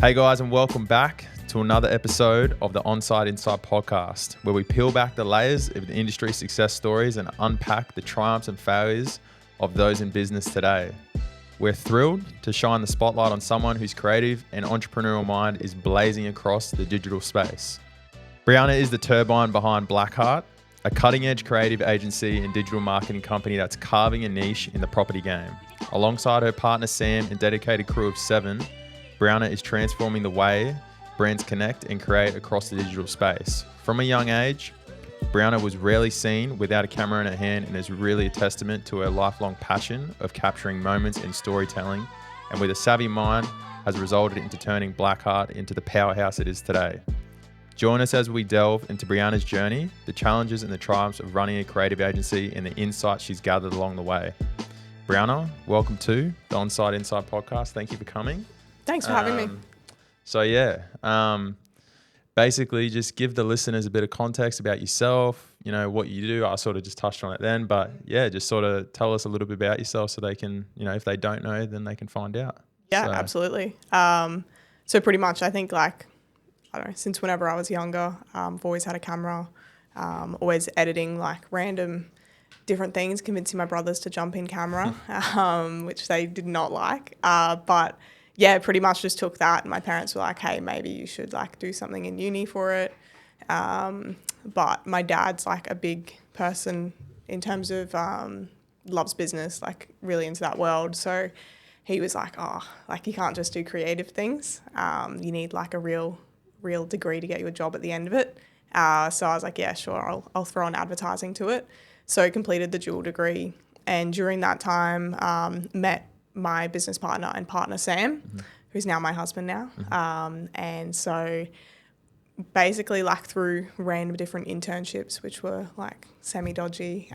Hey guys, and welcome back to another episode of the Onside Inside podcast, where we peel back the layers of the industry success stories and unpack the triumphs and failures of those in business today. We're thrilled to shine the spotlight on someone whose creative and entrepreneurial mind is blazing across the digital space. Brianna is the turbine behind Blackardt, a cutting-edge creative agency and digital marketing company that's carving a niche in the property game. Alongside her partner Sam and dedicated crew of 7, Brianna is transforming the way brands connect and create across the digital space. From a young age, Brianna was rarely seen without a camera in her hand and is really a testament to her lifelong passion of capturing moments in storytelling, and with a savvy mind has resulted into turning Blackardt into the powerhouse it is today. Join us as we delve into Brianna's journey, the challenges and the triumphs of running a creative agency, and the insights she's gathered along the way. Brianna, welcome to the Onside Inside podcast. Thank you for coming. Thanks for having me. Basically just give the listeners a bit of context about yourself, you know, what you do. I sort of just touched on it then, but yeah, just sort of tell us a little bit about yourself so they can, you know, if they don't know, then they can find out. Yeah, absolutely. So pretty much I think I don't know, since whenever I was younger, I've always had a camera, always editing random different things, convincing my brothers to jump in camera, which they did not like. But yeah, pretty much just took that, and my parents were like, hey, maybe you should do something in uni for it. But my dad's a big person in terms of loves business, really into that world. So he was like, you can't just do creative things. You need a real degree to get you a job at the end of it. So I was like, yeah, sure, I'll throw on advertising to it. So I completed the dual degree, and during that time met my business partner and partner Sam, who's now my husband now. And so basically through random different internships, which were semi-dodgy,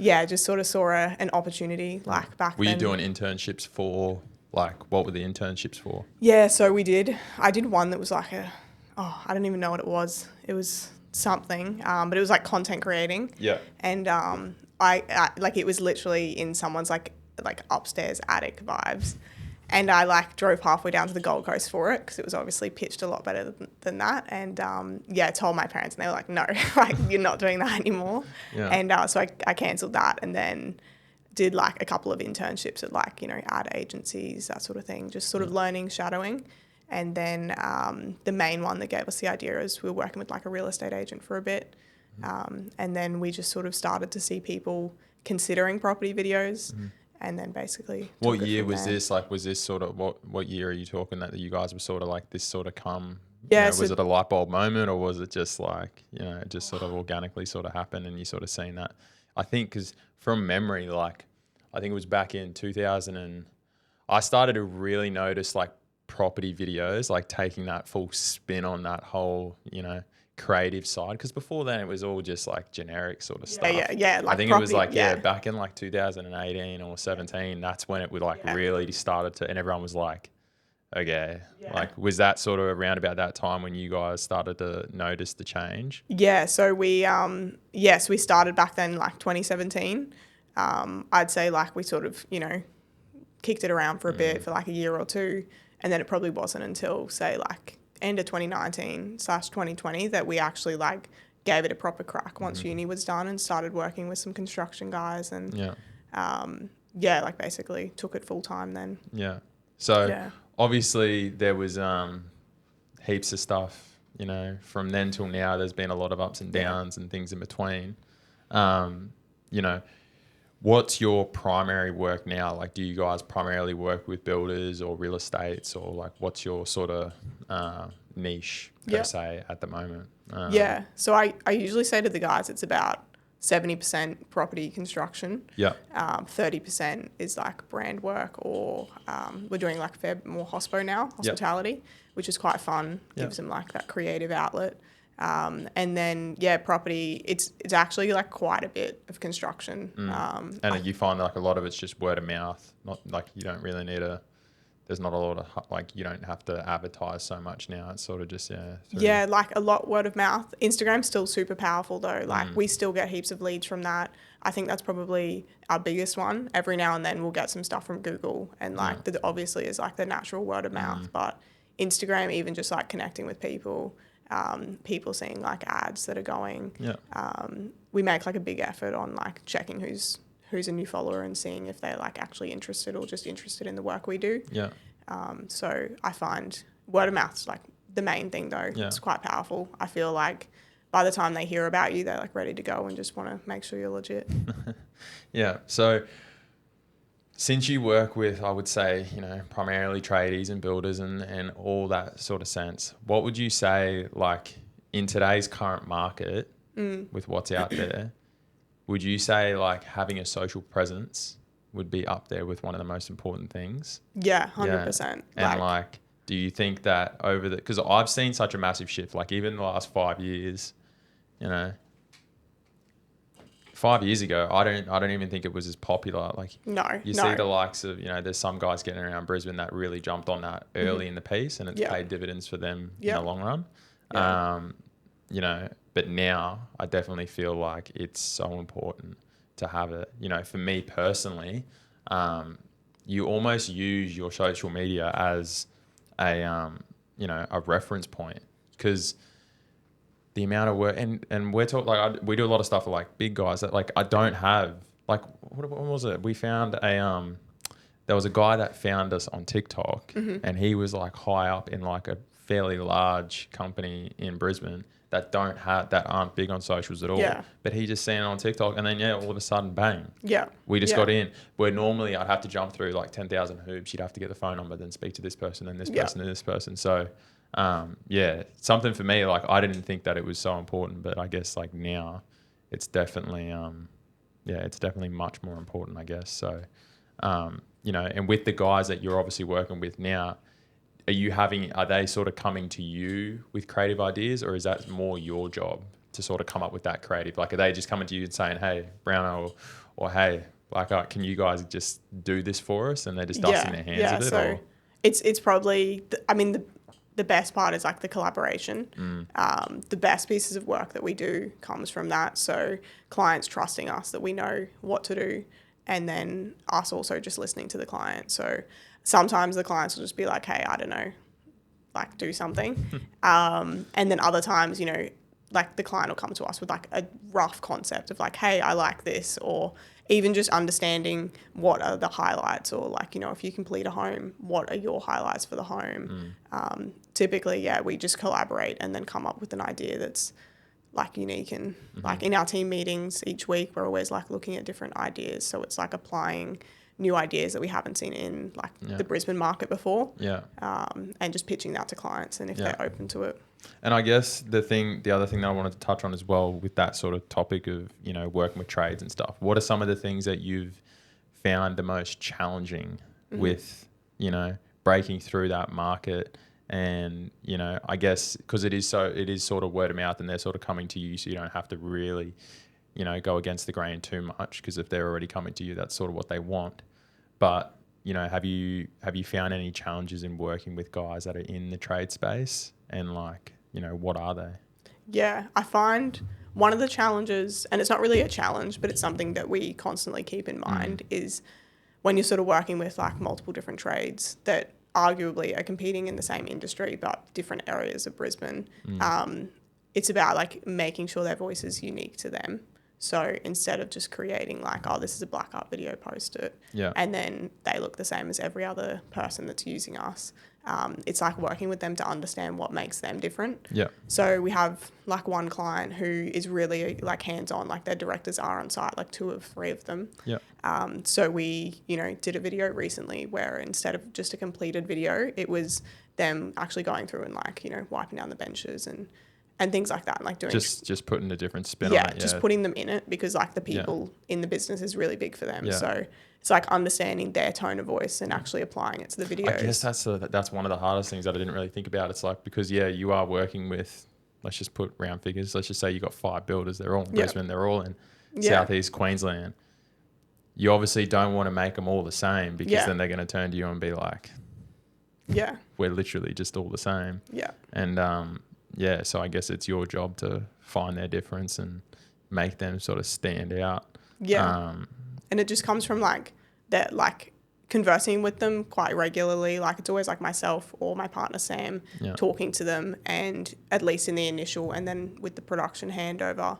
just sort of saw an opportunity back then. Were you doing internships for, what were the internships for? Yeah, so I did one that was I don't even know what it was. It was something, but it was content creating. Yeah. And I it was literally in someone's upstairs attic vibes, and I drove halfway down to the Gold Coast for it because it was obviously pitched a lot better than that, and told my parents, and they were like, no, you're not doing that anymore. Yeah. And so I cancelled that, and then did a couple of internships at ad agencies, that sort of thing, just sort of learning, shadowing. And then the main one that gave us the idea is we were working with a real estate agent for a bit, and then we just sort of started to see people considering property videos. And then basically, what year was this? Was this sort of what year are you talking that you guys were sort of this sort of come? Yeah. Was it a light bulb moment, or was it just it just sort of organically sort of happened and you sort of seen that? I think because from memory, I think it was back in 2000, and I started to really notice property videos, taking that full spin on that whole, creative side, because before then it was all just generic sort of stuff. Yeah. I think property, it was back in 2018 or 17. That's when it would really started to, and everyone was okay. Yeah. Was that sort of around about that time when you guys started to notice the change? Yeah. So we we started back then 2017. I'd say we sort of kicked it around for a bit for a year or two, and then it probably wasn't until say end of 2019/2020 that we actually gave it a proper crack once uni was done and started working with some construction guys, and basically took it full time then. Yeah. So obviously there was heaps of stuff, from then till now. There's been a lot of ups and downs and things in between. What's your primary work now? Do you guys primarily work with builders or real estates, or what's your sort of niche per se at the moment? So I usually say to the guys it's about 70% property construction. 30% is brand work, or we're doing a fair bit more hospo now, hospitality, which is quite fun. Gives them that creative outlet. And then property, it's actually quite a bit of construction. And you find a lot of it's just word of mouth, not you don't really need there's not a lot of you don't have to advertise so much now. It's sort of just a lot word of mouth. Instagram's still super powerful though. We still get heaps of leads from that. I think that's probably our biggest one. Every now and then we'll get some stuff from Google, and obviously is the natural word of mouth, but Instagram, even just like connecting with people, people seeing like ads that are going. Yeah. We make like a big effort on like checking who's a new follower and seeing if they're like actually interested or just interested in the work we do. Yeah. So I find word of mouth's like the main thing though. Yeah. It's quite powerful. I feel like by the time they hear about you, they're like ready to go and just want to make sure you're legit. Yeah. So since you work with, I would say, primarily tradies and builders and all that sort of sense, what would you say, like in today's current market with what's out there, would you say like having a social presence would be up there with one of the most important things? Yeah, 100%. And like, do you think that because I've seen such a massive shift, like even the last 5 years, 5 years ago, I don't even think it was as popular. Like you see the likes of, there's some guys getting around Brisbane that really jumped on that early in the piece, and it's paid dividends for them in the long run. But now I definitely feel like it's so important to have it. For me personally, you almost use your social media as a reference point, because the amount of work and we're talking like we do a lot of stuff with like big guys that like I don't have, like what was it? We found there was a guy that found us on TikTok, and he was like high up in like a fairly large company in Brisbane that aren't big on socials at all. Yeah. But he just seen it on TikTok, and then all of a sudden, bang. Yeah. We just got in. Where normally I'd have to jump through like 10,000 hoops. You'd have to get the phone number, then speak to this person and this person and this person. So something for me, like I didn't think that it was so important, but I guess like now it's definitely it's definitely much more important, I guess. So and with the guys that you're obviously working with now, are they sort of coming to you with creative ideas, or is that more your job to sort of come up with that creative? Like, are they just coming to you and saying, hey, Browno, or hey, Blackardt, can you guys just do this for us? And they're just dusting their hands with it? So it's probably, the best part is like the collaboration. The best pieces of work that we do comes from that. So clients trusting us that we know what to do, and then us also just listening to the client. So sometimes the clients will just be like, hey, I don't know, like do something. And then other times, like the client will come to us with like a rough concept of like, hey, I like this, or even just understanding what are the highlights, or like, if you complete a home, what are your highlights for the home? Typically, we just collaborate and then come up with an idea that's like unique. And like in our team meetings each week, we're always like looking at different ideas. So it's like applying new ideas that we haven't seen in like the Brisbane market before. And just pitching that to clients, and if they're open to it. And I guess the other thing that I wanted to touch on as well with that sort of topic of, working with trades and stuff, what are some of the things that you've found the most challenging with, breaking through that market? And, I guess because it is sort of word of mouth, and they're sort of coming to you, so you don't have to really, go against the grain too much, because if they're already coming to you, that's sort of what they want. But, have you found any challenges in working with guys that are in the trade space? And like, what are they? Yeah, I find one of the challenges, and it's not really a challenge, but it's something that we constantly keep in mind, is when you're sort of working with like multiple different trades that arguably are competing in the same industry but different areas of Brisbane. It's about like making sure their voice is unique to them. So instead of just creating like, oh, this is a Blackardt video, post it, and then they look the same as every other person that's using us, it's like working with them to understand what makes them different. So we have like one client who is really like hands-on, like their directors are on site, like 2 of 3 of them. So we, did a video recently where instead of just a completed video, it was them actually going through and like, wiping down the benches and things like that, and like doing just putting a different spin on it. Just putting them in it, because like the people in the business is really big for them. So it's like understanding their tone of voice and actually applying it to the videos. I guess that's one of the hardest things that I didn't really think about. It's like, because you are working with, let's just put round figures, let's just say you got 5 builders, they're all in Brisbane, they're all in Southeast Queensland. You obviously don't want to make them all the same, because then they're going to turn to you and be like, we're literally just all the same. And so I guess it's your job to find their difference and make them sort of stand out. And it just comes from like that, like conversing with them quite regularly. Like, it's always like myself or my partner Sam talking to them, and at least in the initial, and then with the production handover,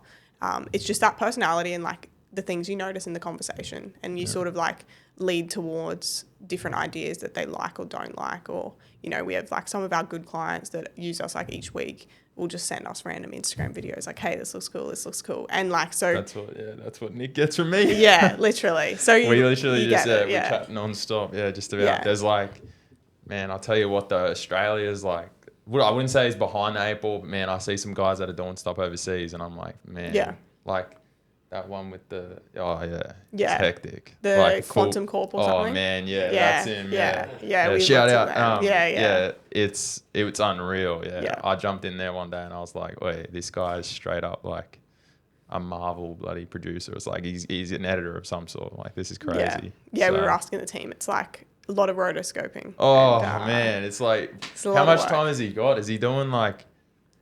it's just that personality and like the things you notice in the conversation, and you sort of like lead towards different ideas that they like or don't like. Or, you know, we have like some of our good clients that use us like each week will just send us random Instagram videos like, hey, this looks cool. And like, so that's what Nick gets from me. Yeah, literally. So we literally just we yeah. chat non-stop. Yeah, just about. There's like, man, I'll tell you what, though, Australia's like, I wouldn't say he's behind the eight ball, but man, I see some guys that are doing stuff overseas, and I'm like, man, like that one with the it's hectic. The like Quantum Corp or something. Oh man, that's him. Yeah. Shout out. It's unreal. I jumped in there one day and I was like, wait, this guy is straight up like a Marvel bloody producer. It's like he's an editor of some sort. Like, this is crazy. We were asking the team. It's like a lot of rotoscoping. Oh man, it's like, how much time has he got? Is he doing like,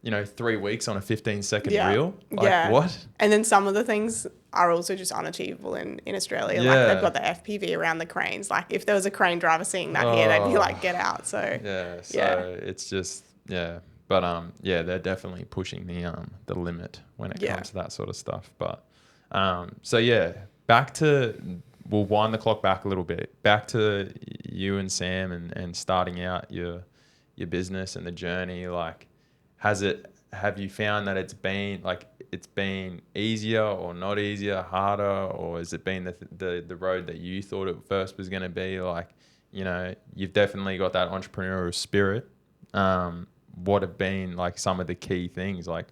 3 weeks on a 15-second reel? Like, what? And then some of the things are also just unachievable in Australia. Like, they've got the FPV around the cranes. Like, if there was a crane driver seeing that here, they'd be like, get out. So it's just, But they're definitely pushing the limit when it comes to that sort of stuff. But we'll wind the clock back a little bit. Back to you and Sam and starting out your business and the journey. Like, have you found that it's been easier or not easier, harder, or has it been the road that you thought it first was going to be? Like, you've definitely got that entrepreneurial spirit. What have been like some of the key things? Like,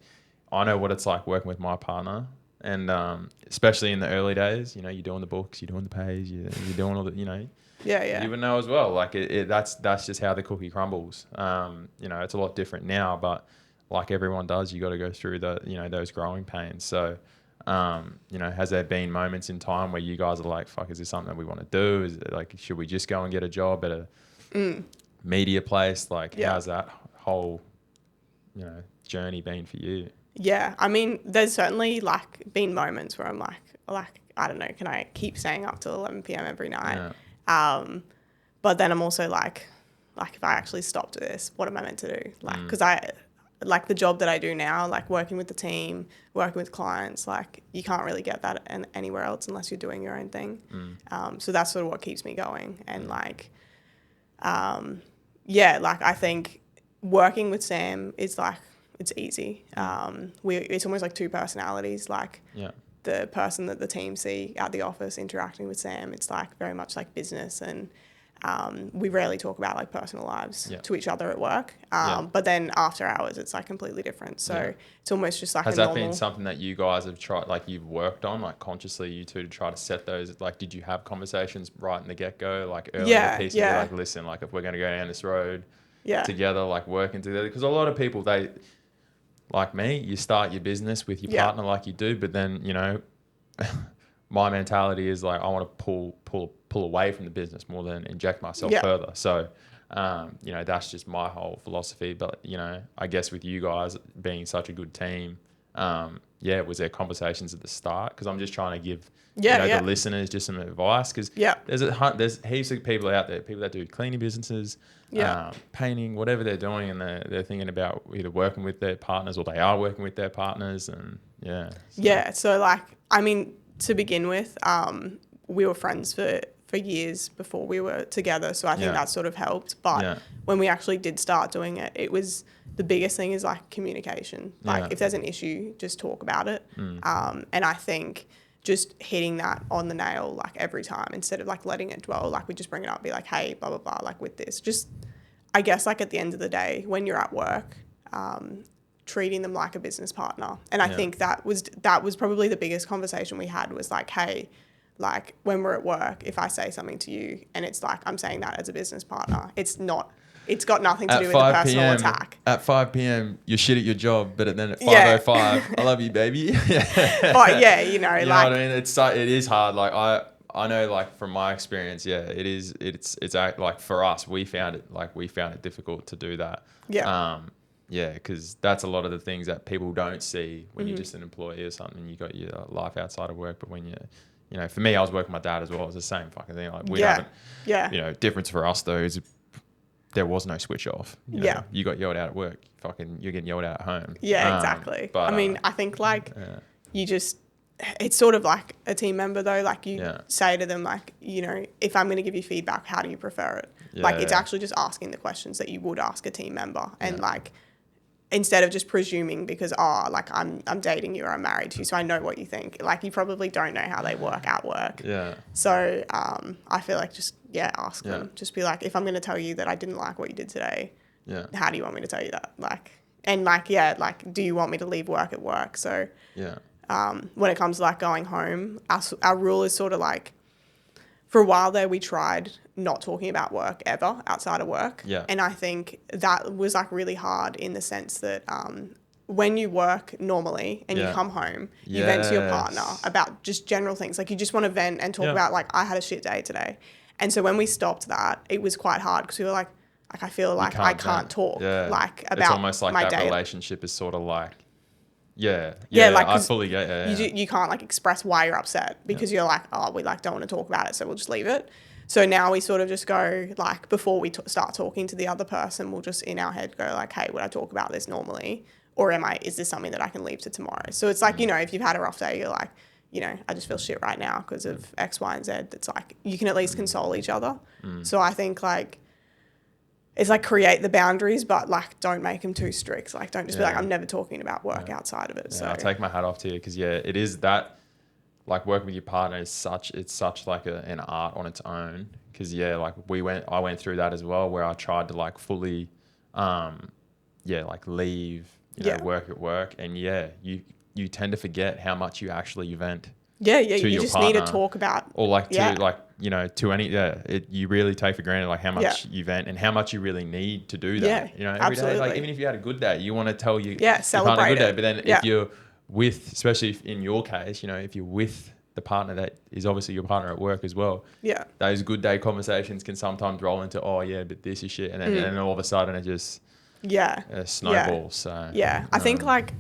I know what it's like working with my partner, and especially in the early days, you're doing the books, you're doing the page, you're doing all the, you would know as well. Like, that's just how the cookie crumbles. It's a lot different now, but like everyone does, you got to go through those growing pains. So, has there been moments in time where you guys are like, fuck, is this something that we want to do? Is it like, should we just go and get a job at a media place? Like, how's that whole, journey been for you? Yeah, I mean, there's certainly like been moments where I'm like, I don't know, can I keep staying up till 11 p.m. every night? But then I'm also like if I actually stopped this, what am I meant to do? Like, because like the job that I do now, like working with the team, working with clients, like you can't really get that anywhere else unless you're doing your own thing. So that's sort of what keeps me going. And like, like I think working with Sam is like, it's easy. It's almost like two personalities. Like the person that the team see at the office interacting with Sam, it's like very much like business, and we rarely talk about like personal lives to each other at work. But then after hours, it's like completely different. So it's almost just like Has that been something that you guys have tried, like you've worked on, like consciously, you two, to try to set those, like, did you have conversations right in the get-go, like early in the piece, like, listen, like if we're going to go down this road together, like working together? Because a lot of people, they, like me, you start your business with your partner like you do, but then, my mentality is like, I want to pull away from the business more than inject myself further. So, that's just my whole philosophy. But, I guess with you guys being such a good team, was there conversations at the start? Because I'm just trying to give the listeners just some advice. Because there's heaps of people out there, people that do cleaning businesses, painting, whatever they're doing, and they're thinking about either working with their partners or they are working with their partners. And so like, I mean, to begin with, we were friends for years before we were together, so I think that sort of helped. But when we actually did start doing it, it was, the biggest thing is like communication. Like if there's an issue, just talk about it. And I think just hitting that on the nail like every time, instead of like letting it dwell, like we just bring it up, be like, hey, blah blah blah, like with this, just, I guess like at the end of the day when you're at work, treating them like a business partner. And I think that was probably the biggest conversation we had, was like, hey, like when we're at work, if I say something to you and it's like I'm saying that as a business partner, it's got nothing to do with the personal attack. At 5 p.m. you're shit at your job, but then at 5:05, I love you, baby. But you know like, what I mean? It is hard. Like I know, like from my experience, it's like for us, we found it difficult to do that. Because that's a lot of the things that people don't see when you're just an employee or something. You got your life outside of work, but when you know, for me, I was working with my dad as well. It was the same fucking thing. Like we Yeah. haven't, Yeah. you know, difference for us though is there was no switch off. You know, Yeah. you got yelled out at work. You're getting yelled at home. Yeah, exactly. But I mean, I think like yeah. you just, it's sort of like a team member though. Like you Yeah. say to them, like, you know, if I'm going to give you feedback, how do you prefer it? Yeah, like it's yeah. actually just asking the questions that you would ask a team member. And Yeah. like, instead of just presuming because, oh, like I'm dating you or I'm married to you, so I know what you think. Like you probably don't know how they work at work. Yeah. So I feel like just, ask Yeah. them. Just be like, if I'm going to tell you that I didn't like what you did today, Yeah. how do you want me to tell you that? Like, and like, yeah, like, do you want me to leave work at work? So Yeah. when it comes to like going home, our rule is sort of like, for a while there, we tried not talking about work ever outside of work. Yeah. And I think that was like really hard in the sense that when you work normally and you Yeah. come home, you vent to your partner Yes. about just general things. Like you just want to vent and talk Yeah. about like, I had a shit day today. And so when we stopped that, it was quite hard because we were like I feel like I can't talk like about it's almost like my that day. relationship is sort of like, yeah, like, I fully get it. You can't like express why you're upset because you're like, oh, we like don't want to talk about it, so we'll just leave it. So now we sort of just go like, before we start talking to the other person, we'll just in our head go like, hey, would I talk about this normally, or is this something that I can leave to tomorrow? So it's like, you know, if you've had a rough day, you're like, you know, I just feel shit right now because of X, Y, and Z. That's like, you can at least console each other. So I think like, it's like create the boundaries, but like don't make them too strict. Like don't just be like, I'm never talking about work outside of it. Yeah, so I'll take my hat off to you because it is that, like working with your partner is such like an art on its own. Because like I went through that as well, where I tried to like fully, like leave, work at work, and you tend to forget how much you actually vent. You just need to talk about, or like to like, you know, to any you really take for granted like how much you vent and how much you really need to do that. You know, every day, like even if you had a good day, you want to tell you celebrate a good it. day. But then if you're with, especially if in your case, you know, if you're with the partner that is obviously your partner at work as well, those good day conversations can sometimes roll into, oh yeah, but this is shit, and then all of a sudden it just snowballs. So I think like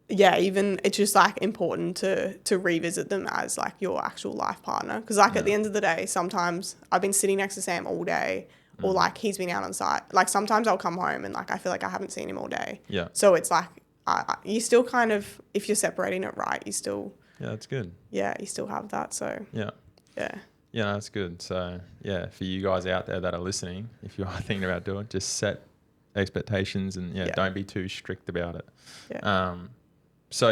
even it's just like important to revisit them as like your actual life partner, because like at the end of the day, sometimes I've been sitting next to Sam all day, or like he's been out on site. Like sometimes I'll come home and like I feel like I haven't seen him all day. So it's like you still kind of, if you're separating it right, you still that's good. You still have that. So yeah, that's good. So for you guys out there that are listening, if you are thinking about doing it, just set expectations and don't be too strict about it. So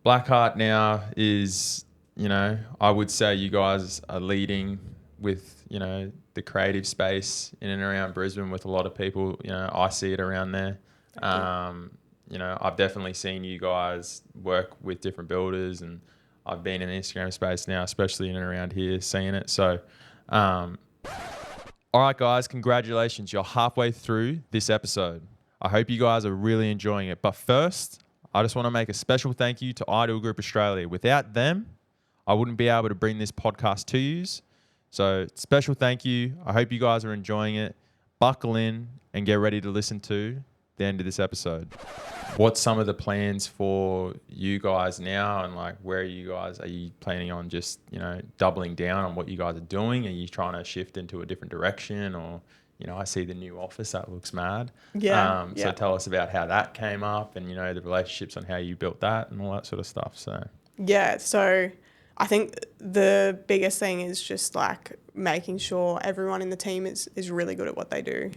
Blackardt now is, you know, I would say you guys are leading with, you know, the creative space in and around Brisbane with a lot of people. You know, I see it around there. You know, I've definitely seen you guys work with different builders, and I've been in the Instagram space now, especially in and around here, seeing it. So, all right, guys, congratulations. You're halfway through this episode. I hope you guys are really enjoying it. But first, I just want to make a special thank you to Ideal Group Australia. Without them, I wouldn't be able to bring this podcast to you. So special thank you. I hope you guys are enjoying it. Buckle in and get ready to listen to the end of this episode. What's some of the plans for you guys now, and like where are you planning on just, you know, doubling down on what you guys are doing? Are you trying to shift into a different direction, or, you know, I see the new office, that looks mad. So tell us about how that came up, and, you know, the relationships on how you built that and all that sort of stuff. So I think the biggest thing is just like making sure everyone in the team is really good at what they do.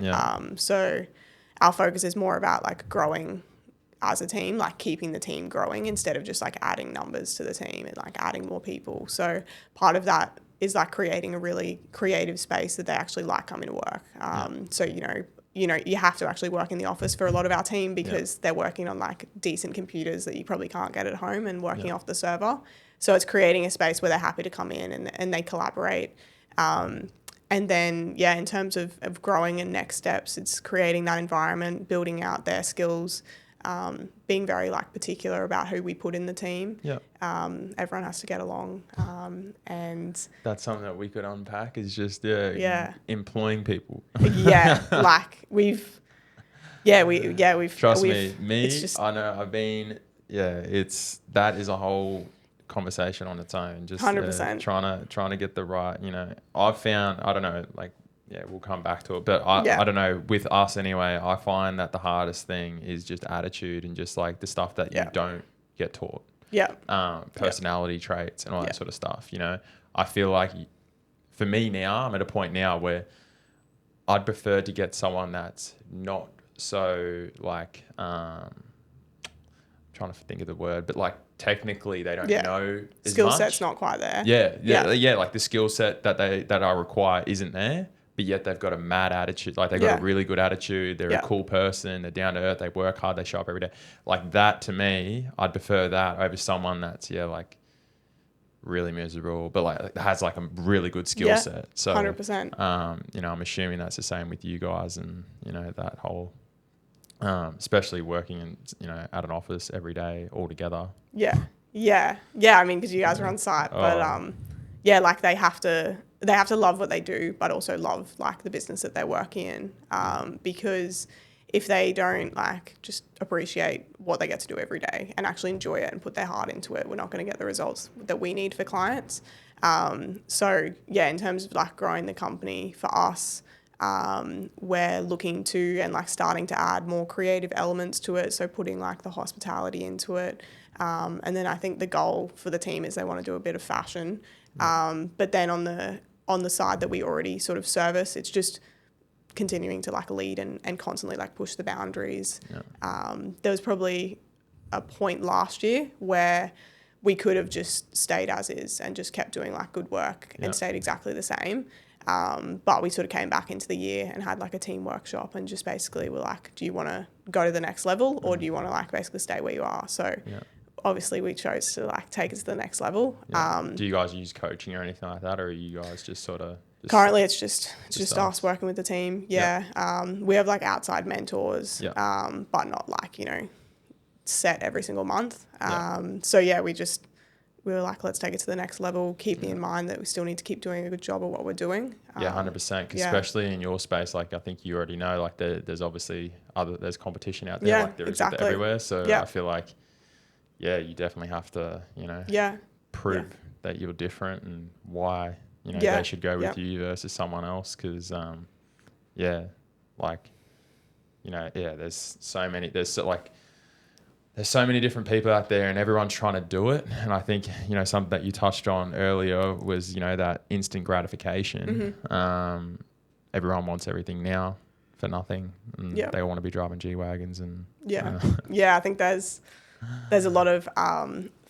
So our focus is more about like growing as a team, like keeping the team growing instead of just like adding numbers to the team and like adding more people. So part of that is like creating a really creative space that they actually like coming to work. So, you know, you have to actually work in the office for a lot of our team because they're working on like decent computers that you probably can't get at home and working off the server. So it's creating a space where they're happy to come in and they collaborate. And then, in terms of growing and next steps, it's creating that environment, building out their skills, being very like particular about who we put in the team. Everyone has to get along. And that's something that we could unpack, is just employing people. Like we've trust me, it's just, I know I've been, that is a whole conversation on its own. Just 100%. trying to get the right, I've found, I don't know, like, yeah, we'll come back to it, but Yeah. I don't know, with us anyway, I find that the hardest thing is just attitude and just like the stuff that you don't get taught. Yeah. Personality traits and all that sort of stuff. I feel like for me now, I'm at a point now where I'd prefer to get someone that's not so like, trying to think of the word, but like technically they don't know as skill much. set's not quite there. Yeah. Like the skill set that I require isn't there, but yet they've got a mad attitude. Like they've got a really good attitude. They're a cool person. They're down to earth. They work hard. They show up every day. Like that to me, I'd prefer that over someone that's like really miserable, but like has like a really good skill set. So 100%. I'm assuming that's the same with you guys, and that whole. Especially working in, at an office every day all together. Yeah. I mean, because you guys are on site, but like they have to love what they do, but also love like the business that they're working in. Because if they don't like just appreciate what they get to do every day and actually enjoy it and put their heart into it, we're not going to get the results that we need for clients. So yeah, in terms of like growing the company for us, we're looking to and like starting to add more creative elements to it. So putting like the hospitality into it. And then I think the goal for the team is they want to do a bit of fashion. But then on the side that we already sort of service, it's just continuing to like lead and constantly like push the boundaries. There was probably a point last year where we could have just stayed as is and just kept doing like good work and stayed exactly the same. But we sort of came back into the year and had like a team workshop and just basically were like, do you want to go to the next level or do you want to like basically stay where you are? So obviously we chose to like take it to the next level. Do you guys use coaching or anything like that, or are you guys just sort of... Currently it's just us working with the team. We have like outside mentors, but not like, set every single month. So yeah, we were like, let's take it to the next level, keeping in mind that we still need to keep doing a good job of what we're doing. 100%. Especially in your space, like I think you already know, like there's obviously there's competition out there, like there is everywhere. So I feel like, you definitely have to, prove that you're different and why, they should go with you versus someone else. Because, there's so many different people out there and everyone's trying to do it. And I think, something that you touched on earlier was, that instant gratification. Everyone wants everything now for nothing. And they want to be driving G-Wagons and... I think there's a lot of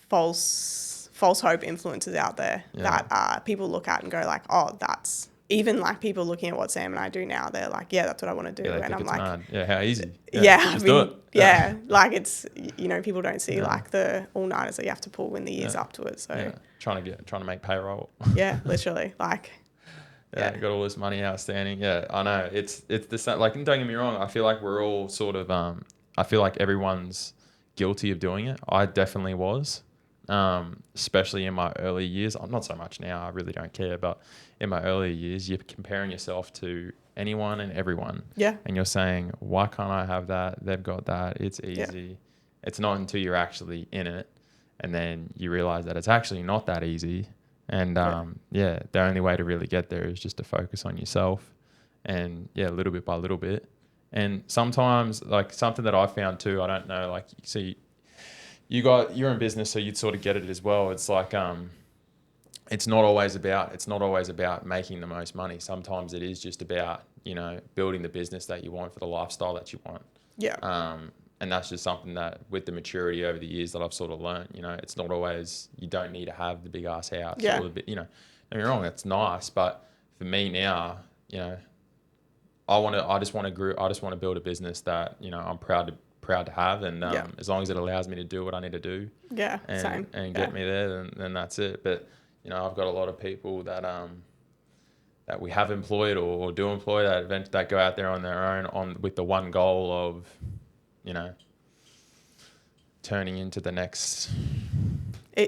false hope influences out there that people look at and go like, oh, that's... Even like people looking at what Sam and I do now, they're like, yeah, that's what I want to do. And I'm like, mad. How easy. I mean, like it's, people don't see like the all-nighters that you have to pull when the year's up to it. So trying to make payroll. Literally like, got all this money outstanding. I know it's the same. Like, don't get me wrong. I feel like we're all sort of, I feel like everyone's guilty of doing it. I definitely was. Especially in my early years. I'm not so much now, I really don't care, but in my earlier years, you're comparing yourself to anyone and everyone. And you're saying, why can't I have that? They've got that. It's easy. It's not until you're actually in it. And then you realize that it's actually not that easy. And the only way to really get there is just to focus on yourself and little bit by little bit. And sometimes like something that I found too, I don't know, like, see, you're in business, so you'd sort of get it as well. It's like, it's not always about making the most money. Sometimes it is just about, building the business that you want for the lifestyle that you want. And that's just something that with the maturity over the years that I've sort of learned, it's not always, you don't need to have the big ass house or the bit, don't get me wrong, it's nice. But for me now, I just want to build a business that, I'm proud to have, and as long as it allows me to do what I need to do and get me there, then that's it. But I've got a lot of people that that we have employed or do employ that go out there on their own with the one goal of turning into the next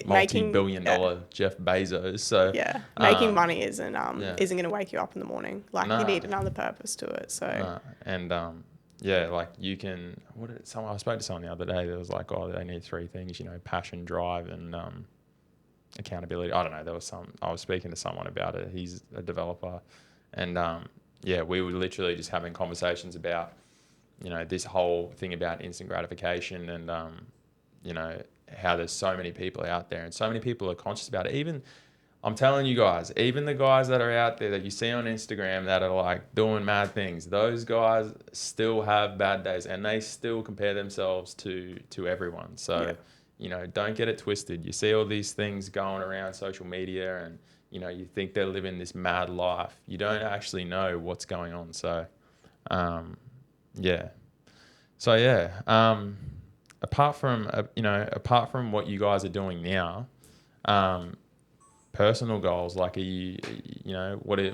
multi-billion-dollar Jeff Bezos. So making money isn't going to wake you up in the morning. Like you need another purpose to it. So like you can. I spoke to someone the other day that was like, oh, they need three things: passion, drive, and accountability. I don't know. I was speaking to someone about it. He's a developer, and we were literally just having conversations about, this whole thing about instant gratification and, how there's so many people out there and so many people are conscious about it. Even, I'm telling you guys, even the guys that are out there that you see on Instagram that are like doing mad things, those guys still have bad days and they still compare themselves to everyone. So, don't get it twisted. You see all these things going around social media and, you think they're living this mad life. You don't actually know what's going on. So, apart from what you guys are doing now, personal goals, like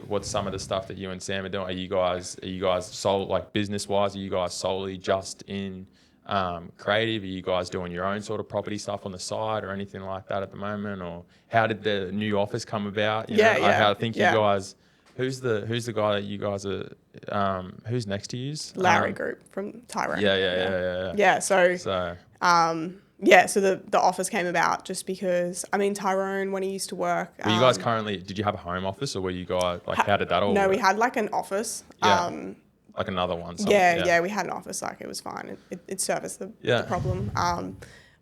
what's some of the stuff that you and Sam are doing? Are you guys like business wise, are you guys solely just in creative? Are you guys doing your own sort of property stuff on the side or anything like that at the moment? Or how did the new office come about? You guys, who's the guy that you guys are, who's next to you? Larry Group from Tyrone. Yeah. So the office came about just because, Tyrone, when he used to work... Were you guys did you have a home office or were you guys, how did that all work? We had like an office. Yeah. Like another one. We had an office, like it was fine. It serviced the problem.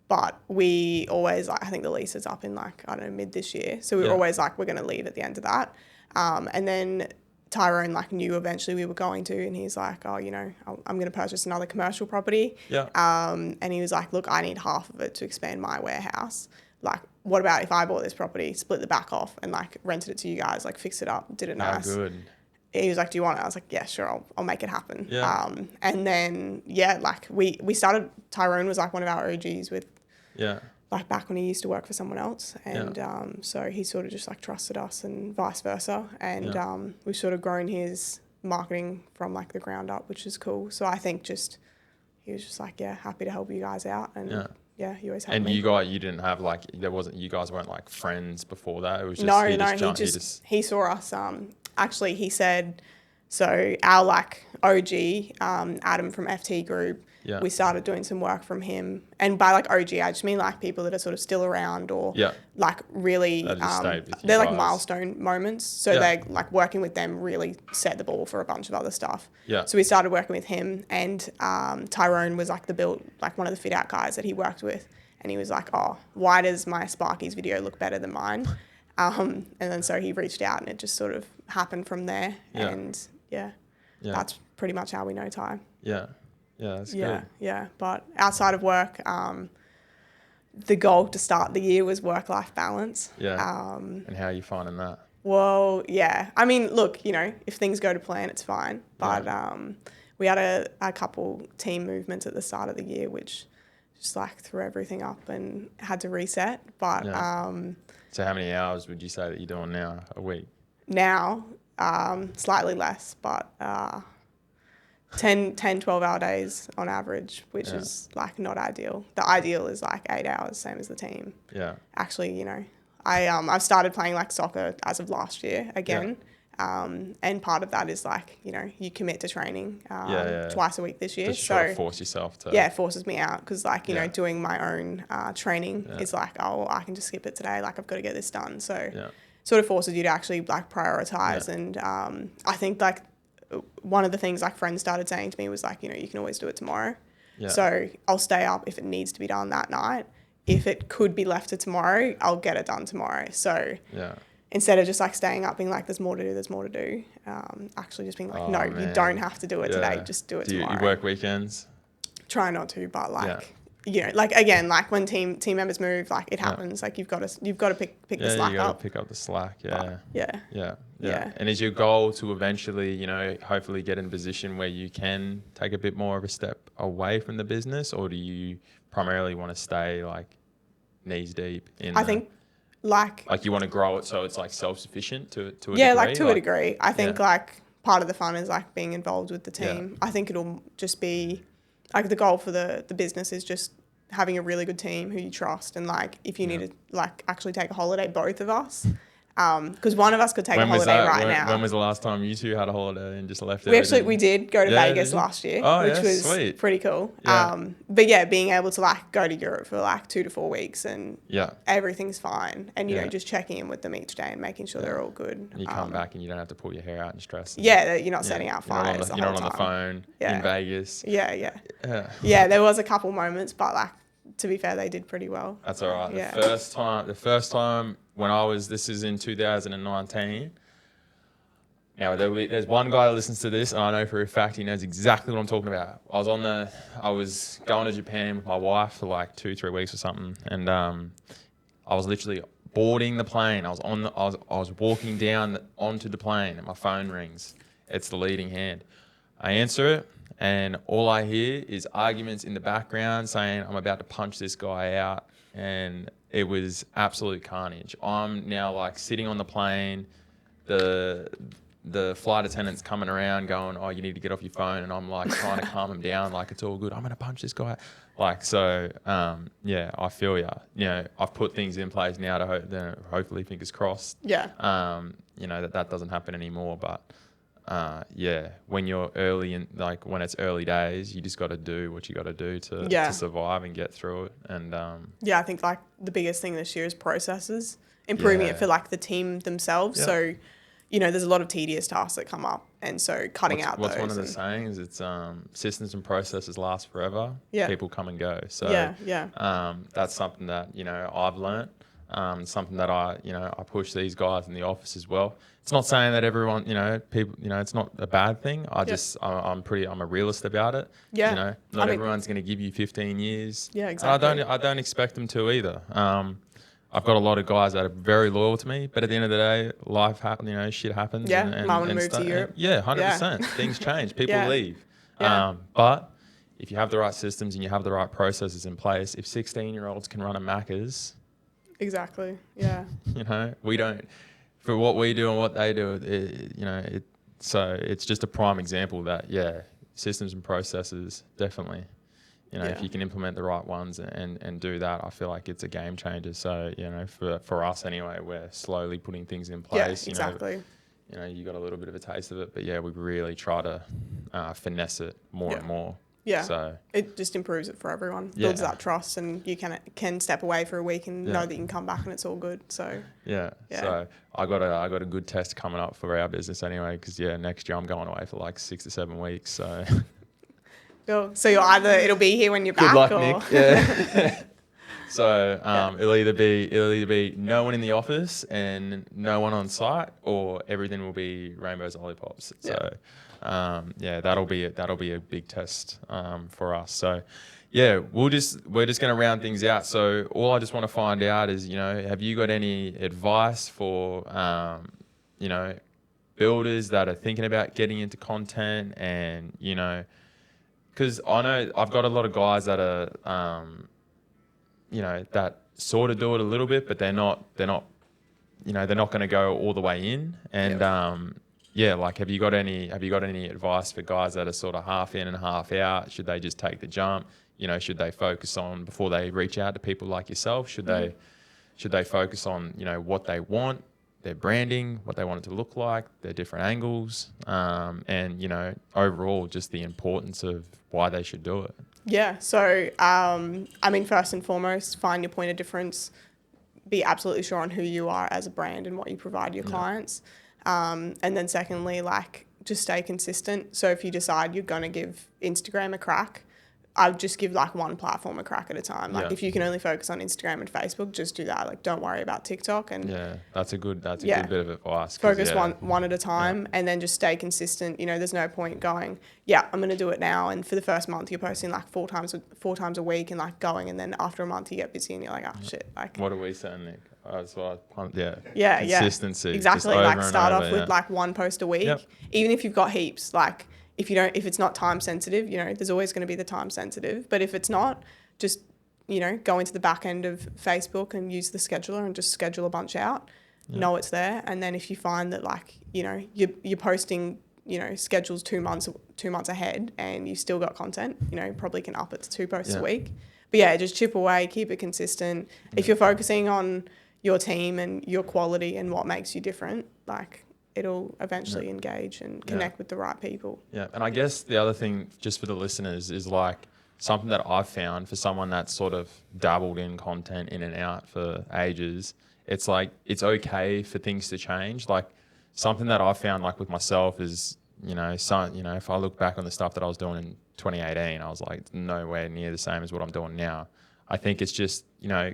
But we always, I think the lease is up in mid this year. So we were always we're going to leave at the end of that. And then Tyrone knew eventually we were going to, and he's like, I'm going to purchase another commercial property. Yeah. And he was like, look, I need half of it to expand my warehouse. What about if I bought this property, split the back off and rented it to you guys, fix it up, did it nice. Oh, good. He was like, do you want it? I was like, yeah, sure, I'll make it happen. Yeah. And then, we started, Tyrone was one of our OGs with, back when he used to work for someone else. And so he sort of just trusted us and vice versa. And we've sort of grown his marketing from the ground up, which is cool. So I think he was just happy to help you guys out. And he always helped me. And you didn't have you guys weren't friends before that? It was just, he saw us. Actually, he said, so our OG, Adam from FT Group, we started doing some work from him. And by OG, I just mean people that are sort of still around or really, they're milestone moments. So they working with them really set the ball for a bunch of other stuff. Yeah. So we started working with him, and Tyrone was the build, one of the fit out guys that he worked with. And he was like, oh, why does my Sparky's video look better than mine? And then so he reached out and it just sort of happened from there. Yeah. And that's pretty much how we know Ty. Yeah. Yeah, that's good. Yeah. But outside of work, the goal to start the year was work-life balance. Yeah. And how are you finding that? Well, yeah. Look, if things go to plan, it's fine. But we had a couple team movements at the start of the year, which just threw everything up and had to reset. But so how many hours would you say that you're doing now a week? Now, slightly less, but 10, 12-hour days on average, which is not ideal. The ideal is 8 hours, same as the team. Yeah. Actually, I've started playing soccer as of last year again. And part of that is you commit to training twice a week this year. Just try to force yourself to. Yeah, it forces me out because doing my own training is I can just skip it today. I've got to get this done. So sort of forces you to actually prioritize. Yeah. And I think one of the things friends started saying to me was you can always do it tomorrow. Yeah. So I'll stay up if it needs to be done that night. If it could be left to tomorrow, I'll get it done tomorrow. So instead of just staying up being there's more to do, actually just being you don't have to do it today, just do it tomorrow. You work weekends? Try not to, but again, when team members move, it happens. You've got to pick the slack up. You got to pick up the slack. Yeah. Yeah. And is your goal to eventually, hopefully get in a position where you can take a bit more of a step away from the business, or do you primarily want to stay knees deep in? I think you want to grow it so it's self-sufficient to a degree? Yeah, to a degree. I think part of the fun is being involved with the team. Yeah. I think it'll just be the goal for the business is just having a really good team who you trust, and if you need to actually take a holiday, both of us, Because one of us could take a holiday now. When was the last time you two had a holiday and just left? We did go to Vegas last year, which was sweet. Pretty cool. Yeah. But yeah, being able to like go to Europe for like 2 to 4 weeks and everything's fine, and you know, just checking in with them each day and making sure they're all good. You come back and you don't have to pull your hair out and stress. You're not setting out fires. You're not on the phone in Vegas. Yeah, there was a couple moments, but like, to be fair, they did pretty well. That's all right. Yeah. The first time when this is in 2019. Now there's one guy that listens to this, and I know for a fact he knows exactly what I'm talking about. I was going to Japan with my wife for like 2-3 weeks or something, and I was literally boarding the plane. I was walking down onto the plane, and my phone rings. It's the leading hand. I answer it. And all I hear is arguments in the background saying, I'm about to punch this guy out. And it was absolute carnage. I'm now like sitting on the plane, the flight attendant's coming around going, oh, you need to get off your phone. And I'm like trying to calm him down, like it's all good. I'm going to punch this guy. Like, so, I feel you. You know, I've put things in place now to hopefully, fingers crossed. Yeah. That doesn't happen anymore. But when you're early when it's early days, you just got to do what you got to do to survive and get through it. And I think like the biggest thing this year is processes, improving it for like the team themselves. Yeah. So, you know, there's a lot of tedious tasks that come up, and so cutting out those. What's one of the sayings? It's systems and processes last forever. Yeah. People come and go. So that's something that, you know, I've learnt. Something that I push these guys in the office as well. It's not saying that everyone, people, it's not a bad thing. I'm a realist about it. Yeah. You know, not everyone's going to give you 15 years. Yeah, exactly. And I don't expect them to either. I've got a lot of guys that are very loyal to me, but at the end of the day, life happens, shit happens. Yeah, mum moved to Europe. Yeah, 100%. Things change. People leave. Yeah. But if you have the right systems and you have the right processes in place, if 16-year-olds can run a Macca's, exactly. Yeah. You know, we don't, for what we do and what they do, so it's just a prime example that, systems and processes, definitely. You know, if you can implement the right ones and do that, I feel like it's a game changer. So, you know, for us anyway, we're slowly putting things in place. Yeah, exactly. You know, you got a little bit of a taste of it, but we really try to finesse it more and more. Yeah, so it just improves it for everyone. Builds that trust, and you can step away for a week and know that you can come back and it's all good. So so I got a good test coming up for our business anyway, because next year I'm going away for like 6 to 7 weeks. So so you're it'll be here when you're good back. Good luck, Nick. Yeah. So it'll either be no one in the office and no one on site, or everything will be rainbows and lollipops. So that'll be a big test for us. So we're just going to round things out. So all I just want to find out is, you know, have you got any advice for builders that are thinking about getting into content? And, you know, because I know I've got a lot of guys that are that sort of do it a little bit, but they're not going to go all the way in. And have you got any advice for guys that are sort of half in and half out? Should they just take the jump? You know, should they focus on, before they reach out to people like yourself, should they focus on, you know, what they want, their branding, what they want it to look like, their different angles, and, you know, overall just the importance of why they should do it? Yeah. So, first and foremost, find your point of difference. Be absolutely sure on who you are as a brand and what you provide your clients. And then secondly, just stay consistent. So if you decide you're going to give Instagram a crack, I would just give one platform a crack at a time. If you can only focus on Instagram and Facebook, just do that. Don't worry about TikTok. And that's a good bit of advice. Focus one at a time, and then just stay consistent. You know, there's no point going, I'm going to do it now. And for the first month, you're posting four times a week and going, and then after a month you get busy and you're like, oh shit. What are we saying, Nick? Consistency. Exactly. Start off with one post a week, even if you've got heaps. If it's not time sensitive, you know, there's always going to be the time sensitive. But if it's not, just, you know, go into the back end of Facebook and use the scheduler and just schedule a bunch out. Know it's there. And then if you find that you're posting, you know, schedules 2 months ahead and you still got content, you know, probably can up it to 2 posts a week. But just chip away, keep it consistent. If you're focusing on, your team and your quality and what makes you different, like it'll eventually engage and connect with the right people. Yeah. And I guess the other thing, just for the listeners, is like something that I've found for someone that's sort of dabbled in content in and out for ages. It's like, it's okay for things to change. Like something that I've found like with myself is, if I look back on the stuff that I was doing in 2018, I was like, nowhere near the same as what I'm doing now. I think it's just,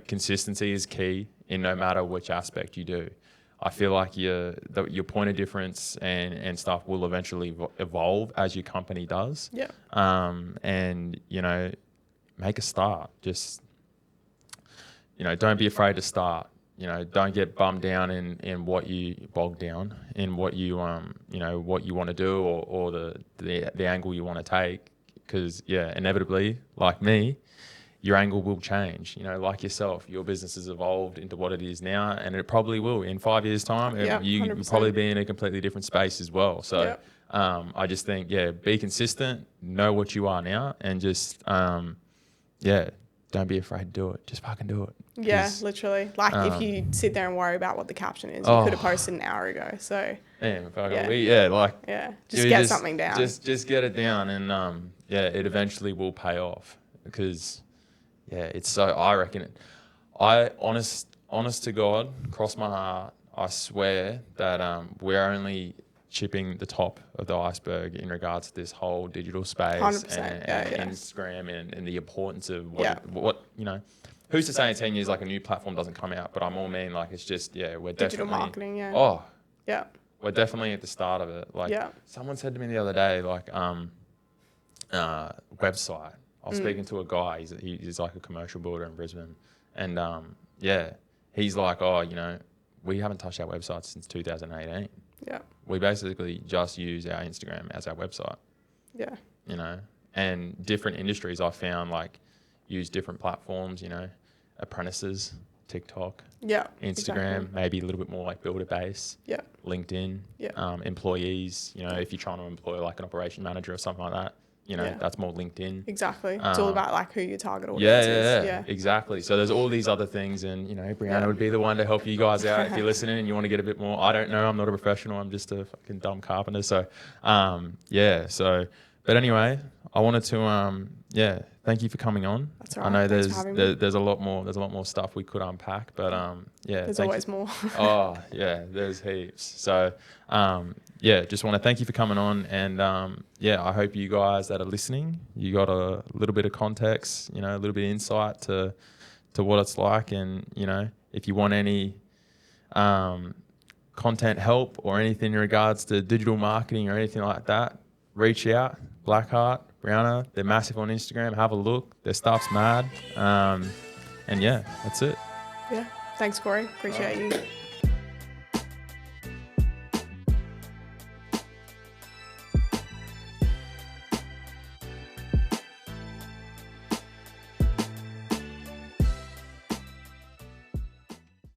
consistency is key in no matter which aspect you do. I feel like your point of difference and stuff will eventually evolve as your company does. Yeah. And, make a start. Just, don't be afraid to start. Don't get bogged down in what you what you what you want to do or the angle you want to take. Because, inevitably, like me, your angle will change. Like yourself, your business has evolved into what it is now, and it probably will in 5 years' time. You'll probably be in a completely different space as well. So I just think, be consistent, know what you are now, and just, don't be afraid to do it. Just fucking do it. Yeah, literally. Like if you sit there and worry about what the caption is, you could have posted an hour ago. So just get something down. Just get it down, and it eventually will pay off because. Yeah, it's so, I reckon it. Honest to God, cross my heart, I swear that we're only chipping the top of the iceberg in regards to this whole digital space 100%. and Instagram and the importance of what who's to say in 10 years like a new platform doesn't come out, but I'm all mean like it's just, we're definitely. Digital marketing, We're definitely at the start of it. Like someone said to me the other day, like, website. I was speaking to a guy, he's like a commercial builder in Brisbane. And he's like, we haven't touched our website since 2018. Yeah. We basically just use our Instagram as our website. Yeah. And different industries I found like use different platforms, apprentices, TikTok, Instagram, maybe a little bit more like builder base, LinkedIn, employees, if you're trying to employ like an operation manager or something like that. That's more LinkedIn. Exactly. It's all about like who your target audience is. Yeah, exactly. So there's all these other things, and Brianna would be the one to help you guys out if you're listening and you want to get a bit more. I don't know. I'm not a professional. I'm just a fucking dumb carpenter. So, but anyway, I wanted to thank you for coming on. That's all right. I know Thanks there's a lot more stuff we could unpack, but there's always more. There's heaps. So just want to thank you for coming on, and I hope you guys that are listening, you got a little bit of context, a little bit of insight to what it's like, and if you want any content help or anything in regards to digital marketing or anything like that, reach out. Blackardt, Brianna, they're massive on Instagram. Have a look. Their stuff's mad. And that's it. Yeah. Thanks, Corey. Appreciate you.